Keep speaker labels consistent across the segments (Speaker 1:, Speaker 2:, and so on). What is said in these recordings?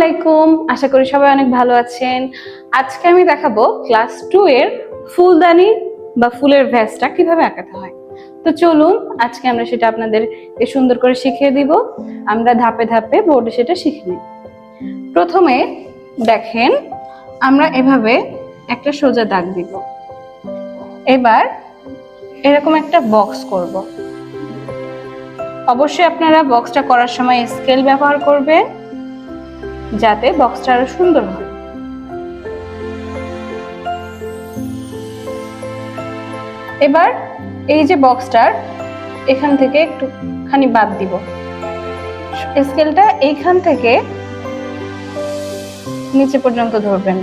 Speaker 1: আসসালামাইকুম, আশা করি সবাই অনেক ভালো আছেন। আজকে আমি দেখাবো ক্লাস 2 এর ফুলদানি বা ফুলের ভ্যাসটা কিভাবে আঁকাতে হয়। তো চলুন আজকে আমরা সেটা আপনাদেরকে সুন্দর করে শিখিয়ে দিব। আমরা ধাপে ধাপে বোর্ডে সেটা শিখে নিই। প্রথমে দেখেন, আমরা এভাবে একটা সোজা দাগ দিব। এবার এরকম একটা বক্স করব। অবশ্যই আপনারা বক্সটা করার সময় স্কেল ব্যবহার করবেন যাতে বক্সটা আরো সুন্দর হয়। এবার এই যে বক্সটার এখান থেকে একটুখানি বাদ দিব, স্কেলটা এইখান থেকে নিচে পর্যন্ত ধরবেন।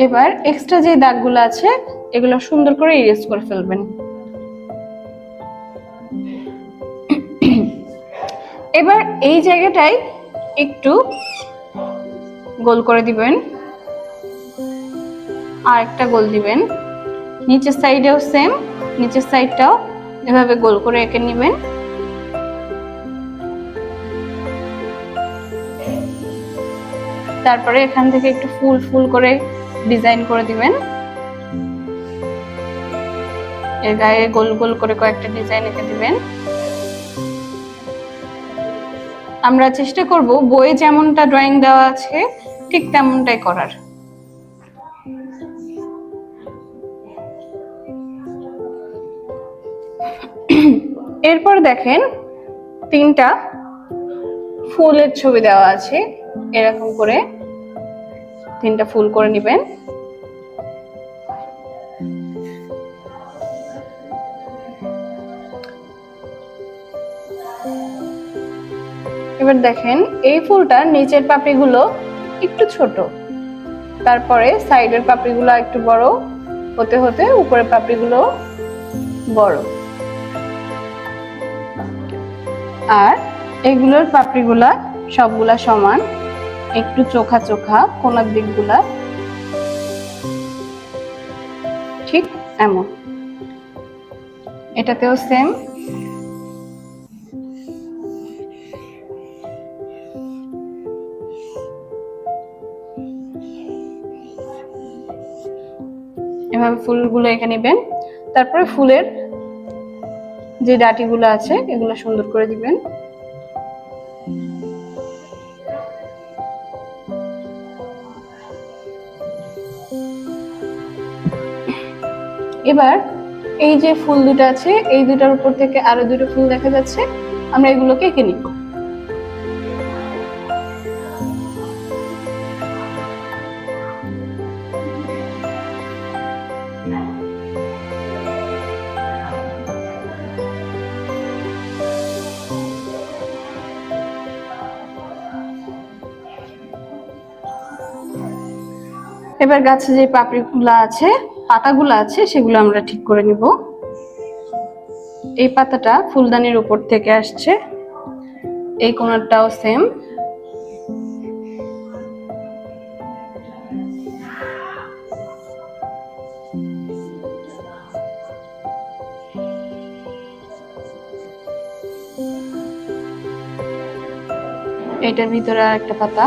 Speaker 1: এবার এক্সট্রা যে দাগগুলো আছে এগুলো সুন্দর করে ইরেজ করে ফেলবেন। এবার এই জায়গাটাই একটু গোল করে দিবেন, আর একটা গোল দিবেন। নিচের সাইডেও সেম, নিচের সাইডটাও এভাবে গোল করে এঁকে নেবেন। তারপরে এখান থেকে একটু ফুল ফুল করে ডিজাইন করে দিবেন। এর গায়ে গোল গোল করে কয়েকটা ডিজাইন এঁকে দিবেন। আমরা চেষ্টা করব বইয়ে যেমনটা ড্রয়িং দেওয়া আছে ঠিক তেমনটাই করার। এরপর দেখেন, তিনটা ফুলের ছবি দেওয়া আছে, এরকম করে তিনটা ফুল করে নেবেন। এবার দেখেন এই ফুলটার নিচের পাপড়িগুলো একটু ছোট, তারপরে সাইডের পাপড়িগুলো একটু বড় হতে হতে উপরের পাপড়িগুলো বড়, আর এগুলোর পাপড়িগুলা সবগুলা সমান, একটু চোখা চোখা, কোনার দিকগুলা ঠিক এমন। এটাতেও সেম। এভাবে ফুলগুলো এঁকে নেবেন। তারপরে ফুলের যে ডাটিগুলো আছে এগুলো সুন্দর করে দিবেন। এবার এই যে ফুল দুটো আছে এই দুটার উপর থেকে আরো দুটো ফুল দেখা যাচ্ছে, আমরা এগুলোকে এঁকে নিব। এবার গাছে যে পাপড়িগুলো আছে, পাতাগুলো আছে, সেগুলো আমরা ঠিক করে নিব। এই পাতাটা ফুলদানির উপর থেকে আসছে, এই কোণারটাও সেম। এটার ভিতরে আর একটা পাতা।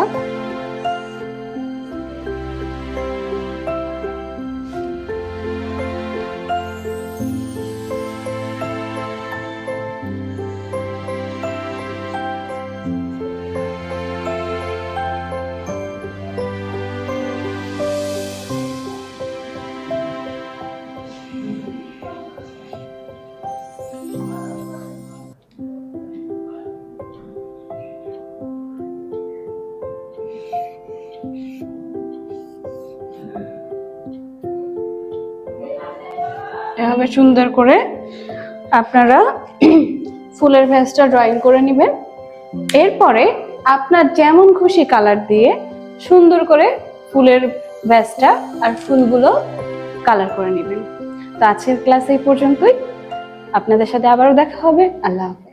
Speaker 1: এভাবে সুন্দর করে আপনারা ফুলের ভ্যাসটা ড্রয়িং করে নেবেন। এরপরে আপনার যেমন খুশি কালার দিয়ে সুন্দর করে ফুলের ভ্যাসটা আর ফুলগুলো কালার করে নেবেন। তো আজকের ক্লাস এই পর্যন্তই। আপনাদের সাথে আবারও দেখা হবে। আল্লাহ হাফেজ।